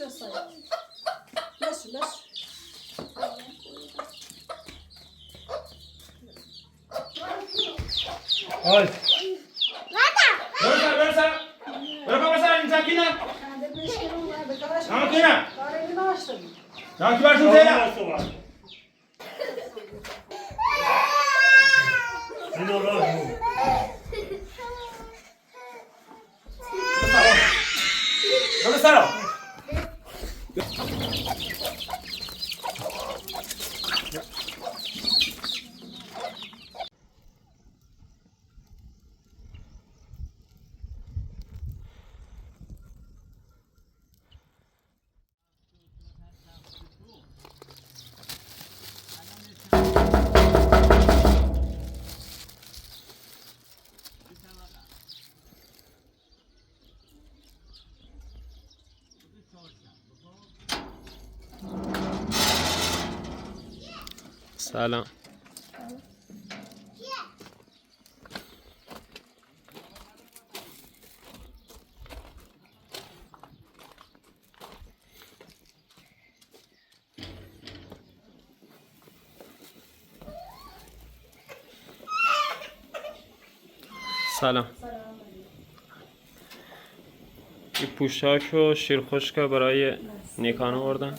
Oi. Bersa. Berapa masa ini sakitnya? Sakitnya? Sakit barsın saya. Sini olur. Dove sarò? سلام. سلام. این پوشاک و شیر خشک برای نیکان آوردن.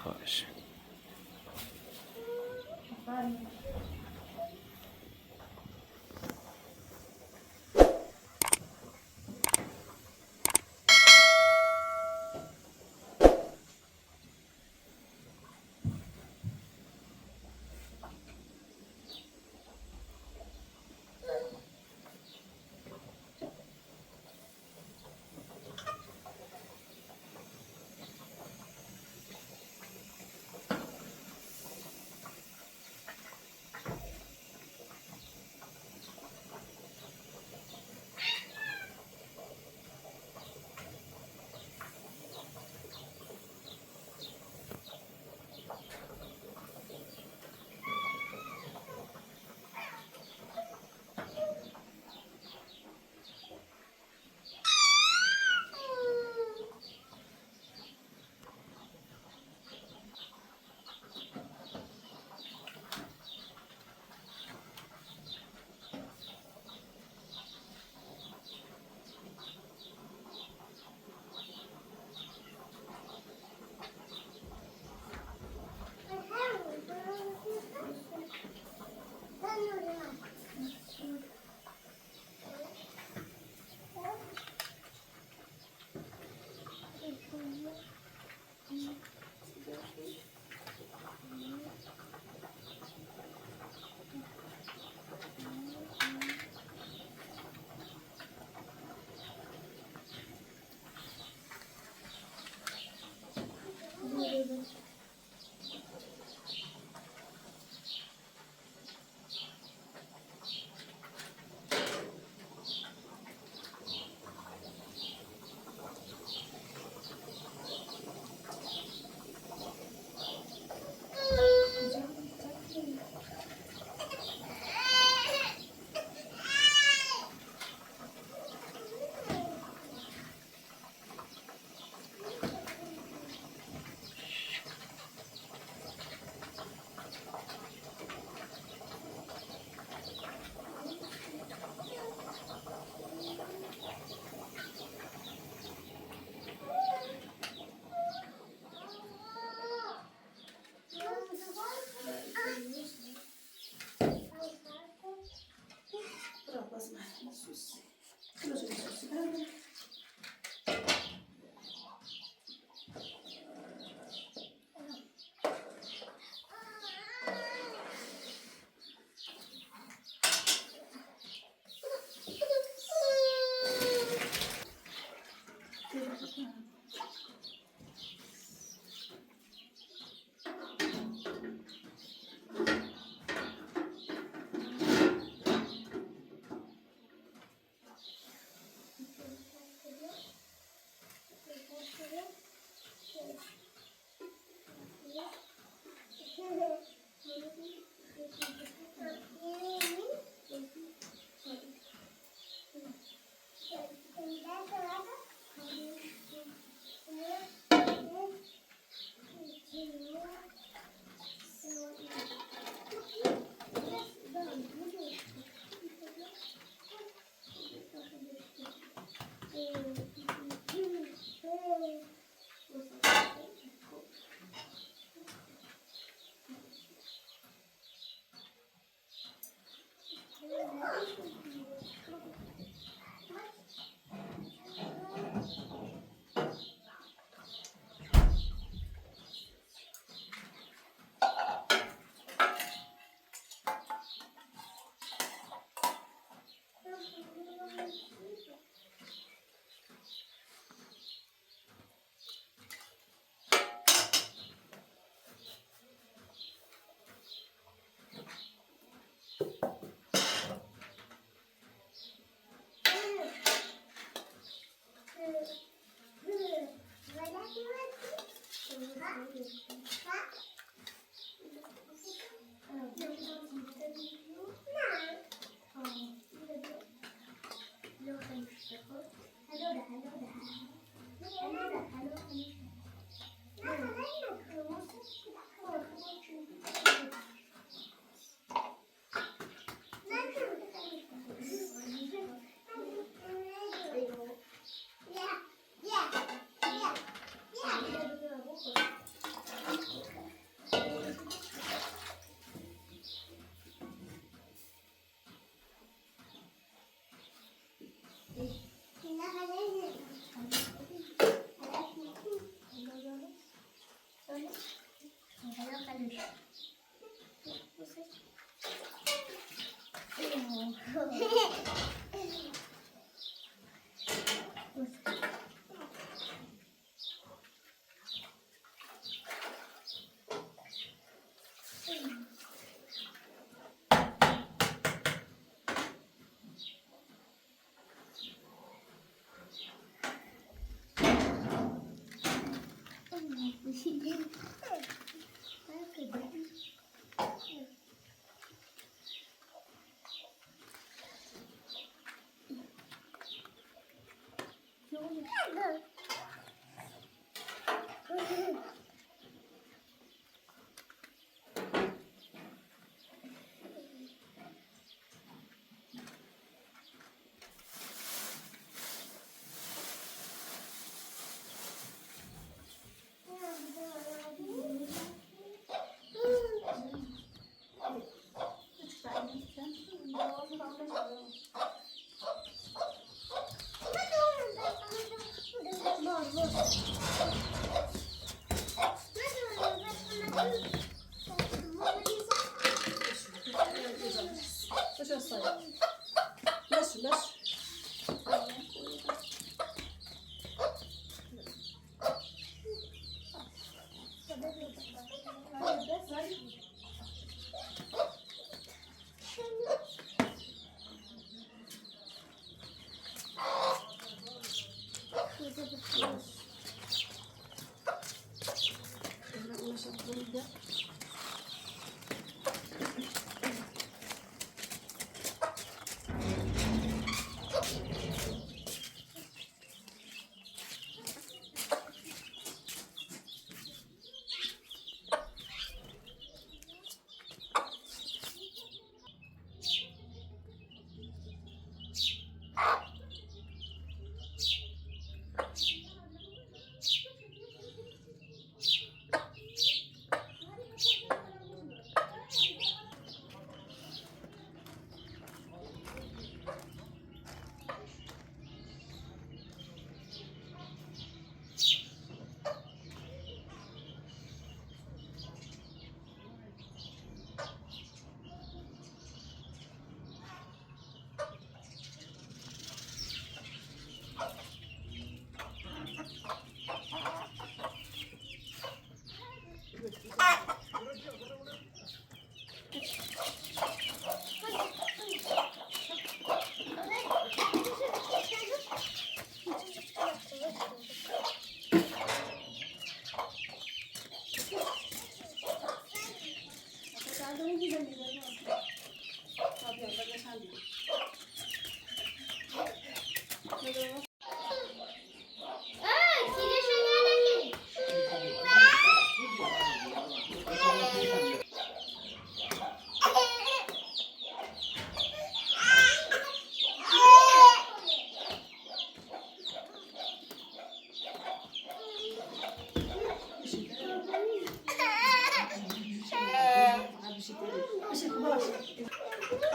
خواهش.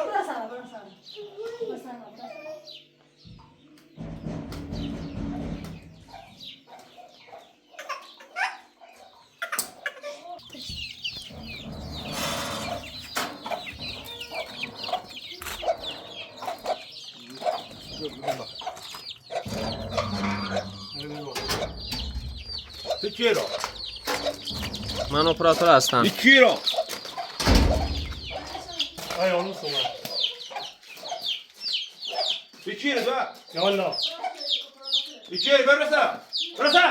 Burası, burası. Bicchiero. من اپراتور هستم. Bicchiero. ای اون صحبت Bicchiero va. یالا Bicchiero, برسا. برسا.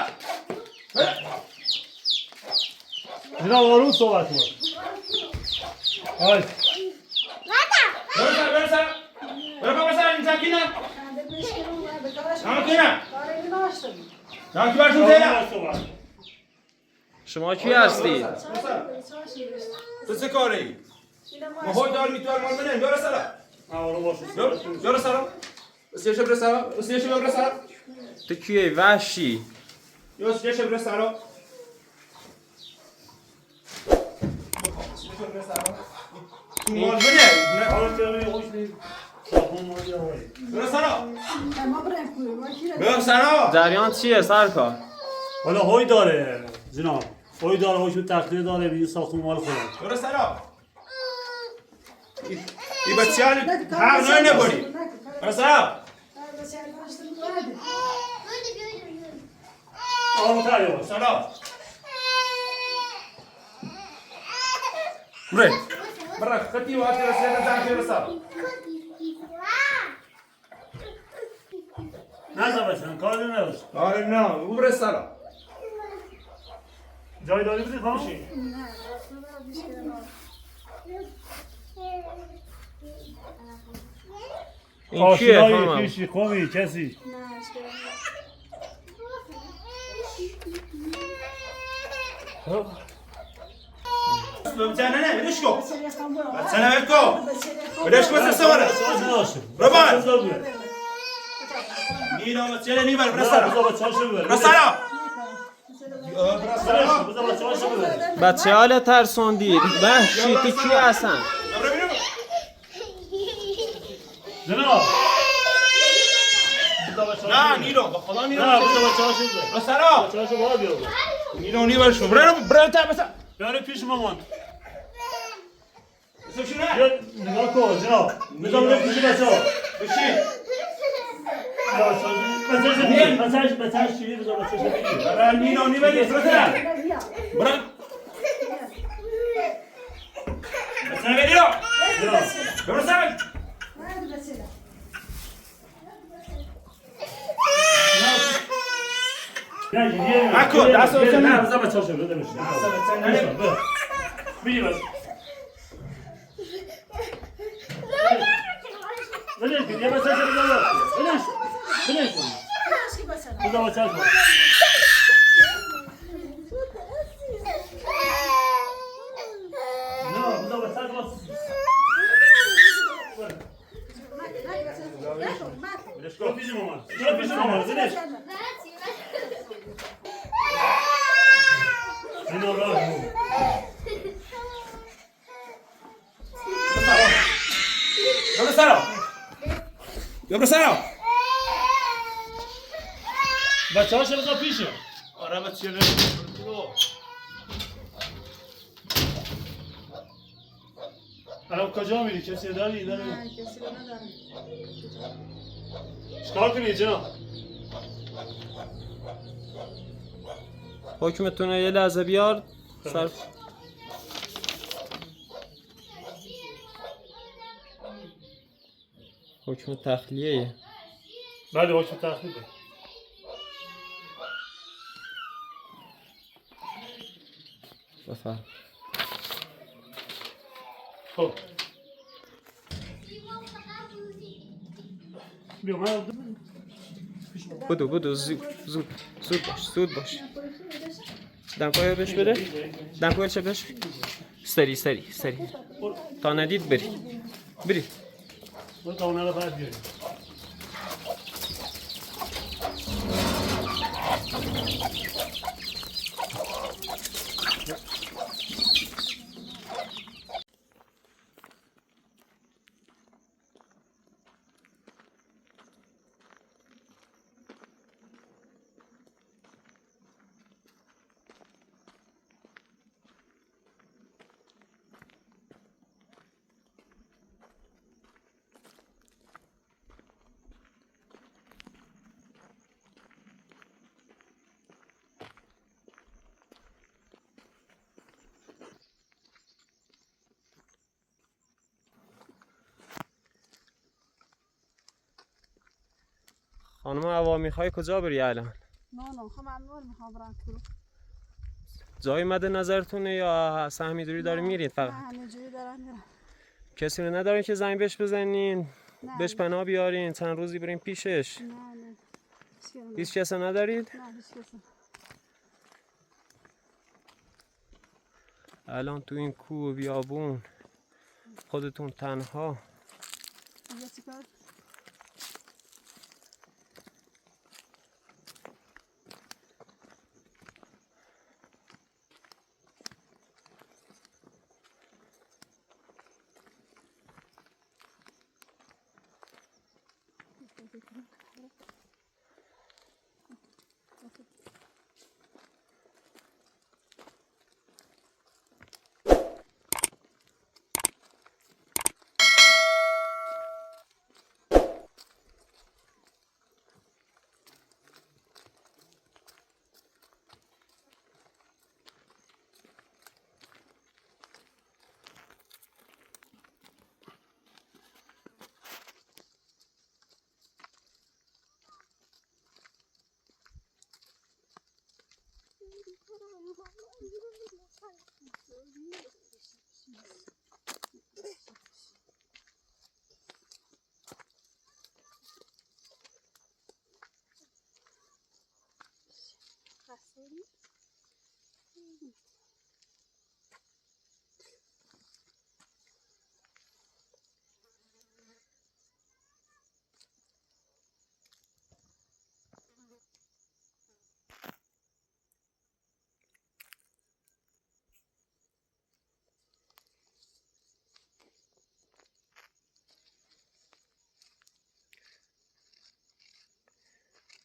جناب آروم صحبت کن های برسا برسا. برسا این ساکینا. ساکینا. ساکی باشون زیرا. صحبت شما کی هستی؟ تو چه کاری؟ ما های دار میتوان مال منیم. برسا. آروم باش برسا. سیاشه برسا. سیاشه برسا. تو کیه وحشی؟ Yo sješe bre staro. Tu mol bine, ne? حالا که خوش نیست صابون مالی آوری Bre staro. Bre staro. جریان چیه سرکار؟ حالا هوی داره جناب هوی داره هوشون تخلیه داره به این ساختمون مال خودم Bre staro. I bacciali. Ha, noi ne bori. Bre staro. آروم تر یواش Staro. Bre. Bra, khati wa ati rasena da bre staro. نزد بچن کار نمیشه Are no, bre staro. جای داری بودی خانم این کیه آشنایی خانم؟ پیشی خوبی کسی Bacana ne? Biliş ko. Bacana ver ko. Biliş ko sese var. Roman. Ni no bacana ni var bre staro. Bre staro. Bre staro. بچه حال ترسوندید. وحشی تو کی هستن؟ Bre bine. جناب نه نیرو به خدا نیرو نه بوده بچه هاشو بده بسرا بچه هاشو باید بیار نیرو نیور شو برو تا بسا بیاره پیش مامان بسا شو نه بیا نگاه کن جناب بذار بده پیش بچه ها بشی بچه هاش چیزی بذار بچه هاش بگیر برو نیرو نیور نیست بسرا برو بسا نیرو جناب برو سر نکن دست رو نه بذار بچه هاشو بده بشه بگیر بس بلش کن یه بچه هاشو بذار بلش کن بذار بچه هاشو نه بذار بچه هاشو برو پیش مامان برو پیش مامان بلش اینو راه برو سر برو سر بچه هاشو بذار پیشه آره بچه نه الان کجا میری؟ کسی داری؟ نه کسی رو ندارم. چکار کنی جناب؟ حکمتونه یه لحظه بیار سر حکم تخلیه بله حکم تخلیه بفرم خب بیا من بدو زود باش دمپایی بهش بده دمپایی چه بهش سری تا ندید بری برو دانه رو بعد بیاری خانم هوا میخوای کجا بری الان؟ نه خب ممنون میخوام برم تو. جایی مد نظرتونه یا اصلا همینجوری داری میرید فقط؟ نه همینجوری دارم میرم. کسی رو ندارین که زنگ بهش بزنین؟ نه. بهش پناه بیارین چند روزی بریم پیشش؟ نه هیچ کس ندارید؟ نه هیچ کسی. الان تو این کوه و بیابون خودتون تنها. دیگه چیکار؟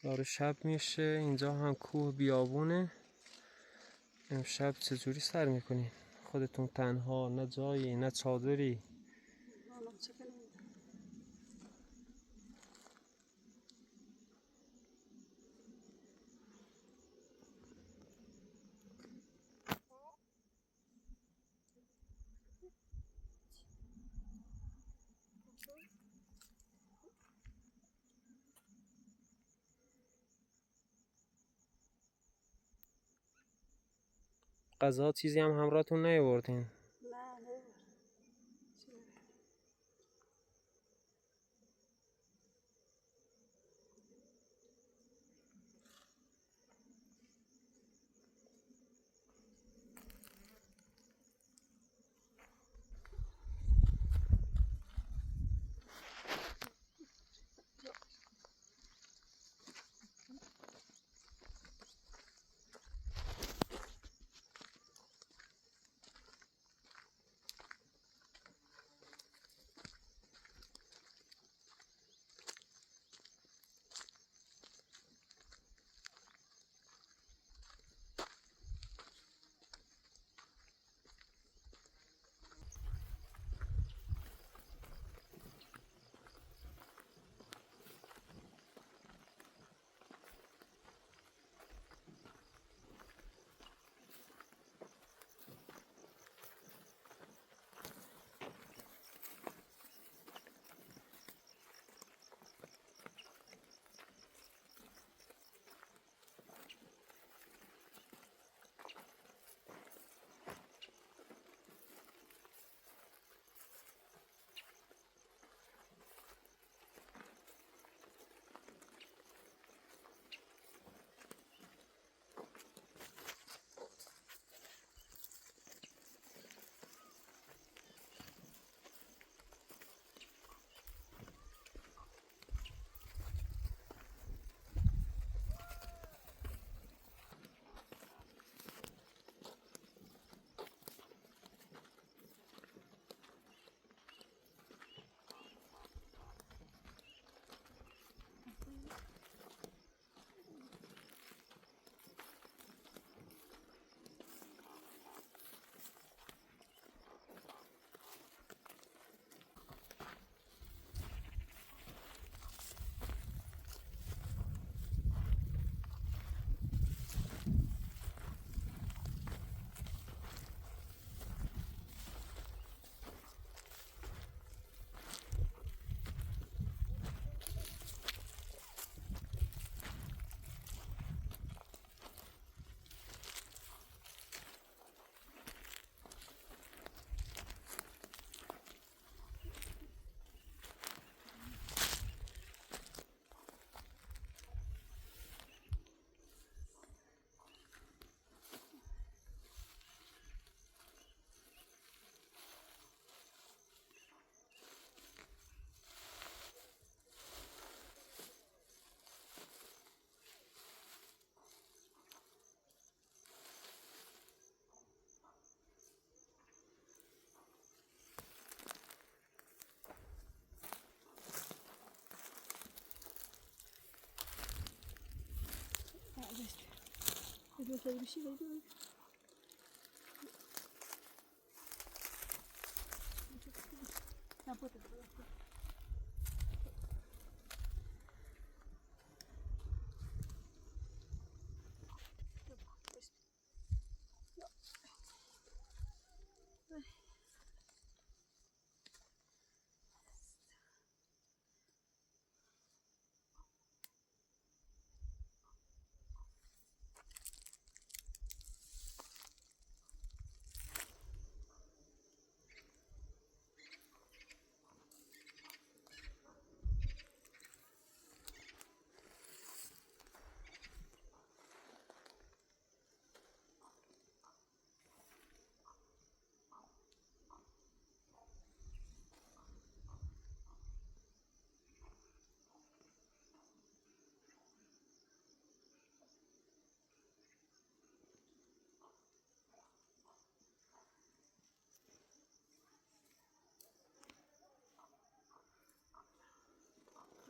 داره شب میشه، اینجا هم کوه بیابونه. امشب چجوری سر میکنین؟ خودتون تنها، نه جایی نه چادری. غذا چیزی هم همراهتون نیاوردین؟ جوتری بشی بگیر. نبوده.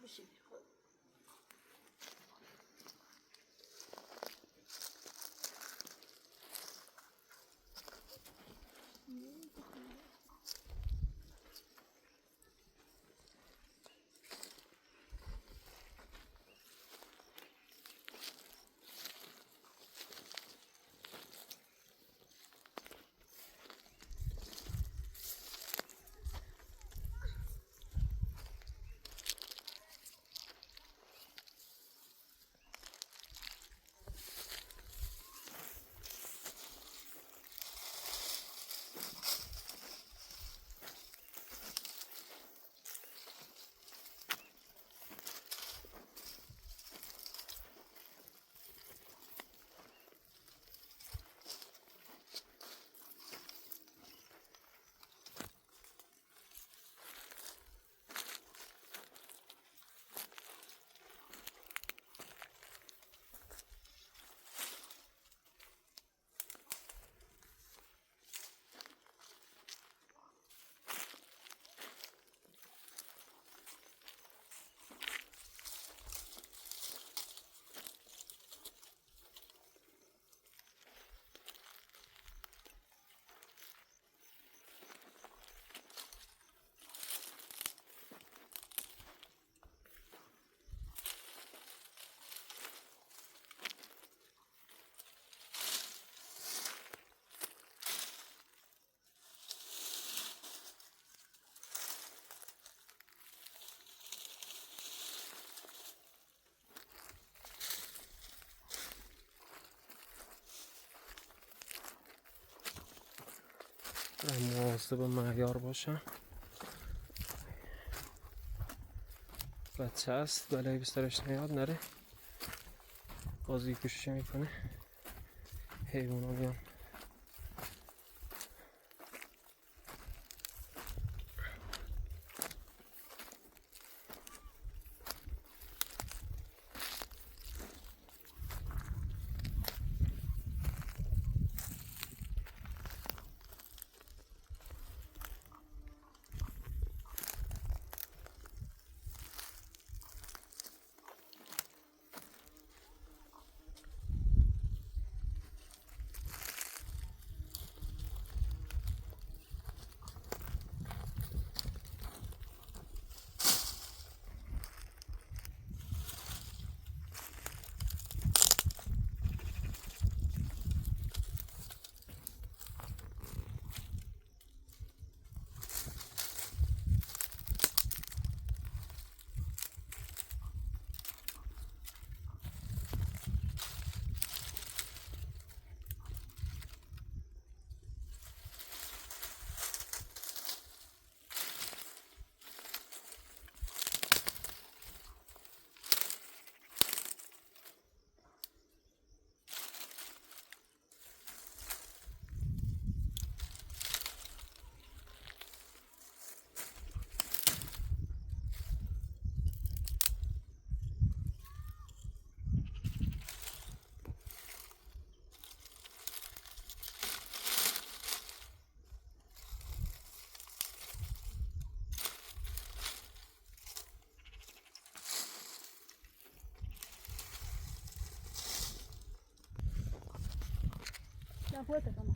بشی. مواظب معیار باشم. بچه هست بلایی به سرش نیاد نره بازی کشش میکنه. حیوان ها بیان fuerte, toma.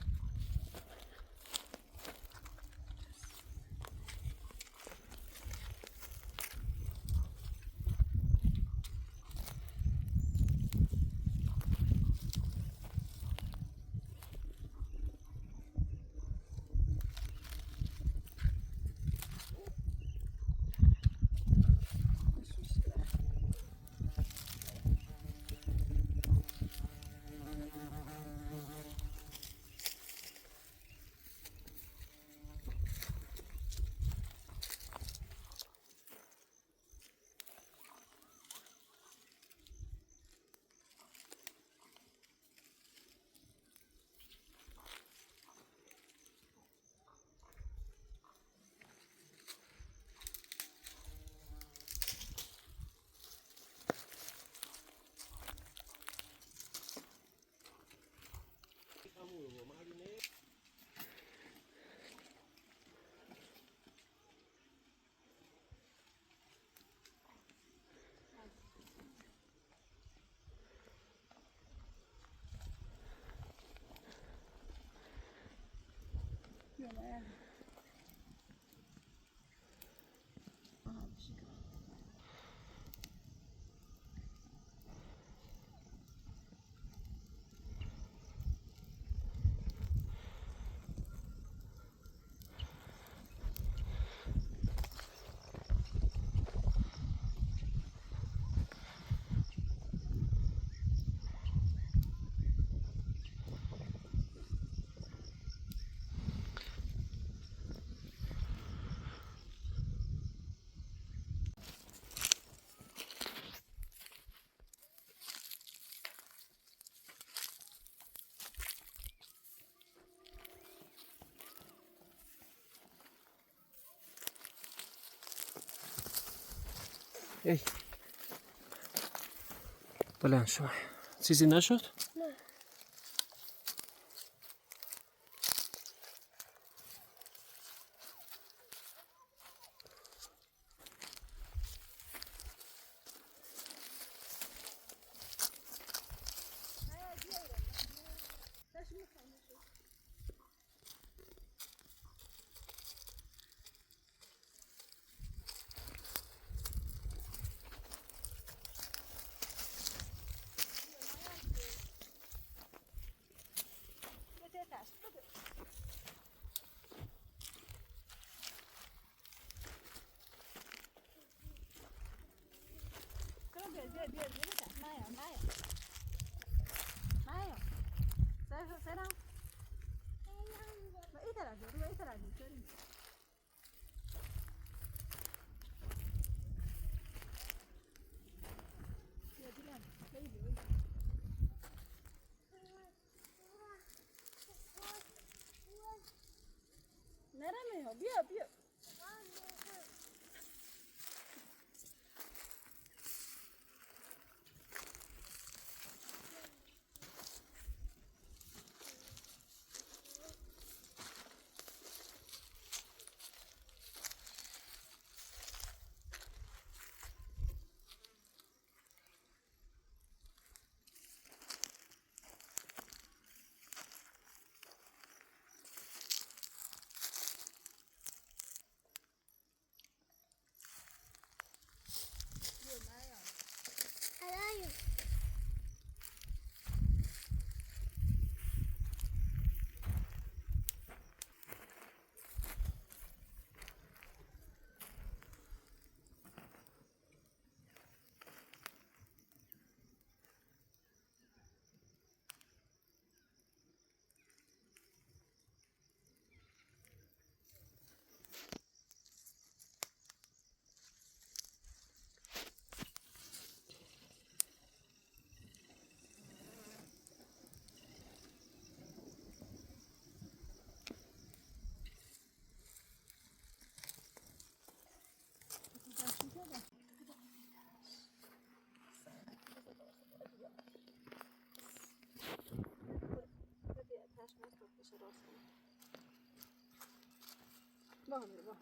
ای بلند شو. چیزی نشد؟ نرمه ها بیا بیا بابا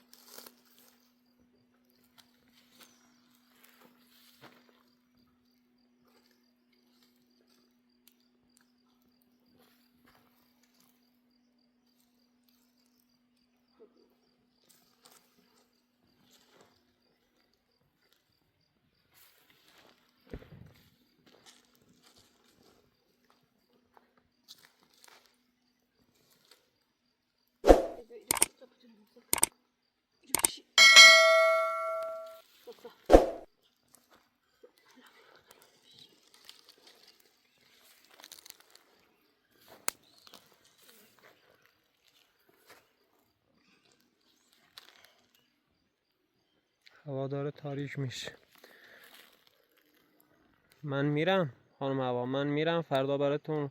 هوا داره تاریک میشه. من میرم خانم هوا، من میرم فردا براتون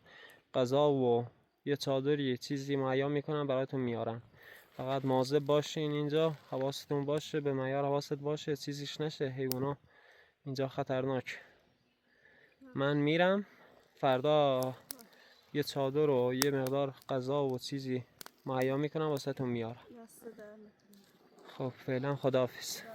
غذا و یه چادری یه چیزی مهیا میکنم براتون میارم. فقط مواظب باشین اینجا، حواستون باشه، به معیار حواست باشه، چیزیش نشه، حیونا اینجا خطرناک. من میرم فردا یه چادر و یه مقدار غذا و چیزی مهیا میکنم واسهتون میارم. دست در نکنه. خب فعلا خداحافظ.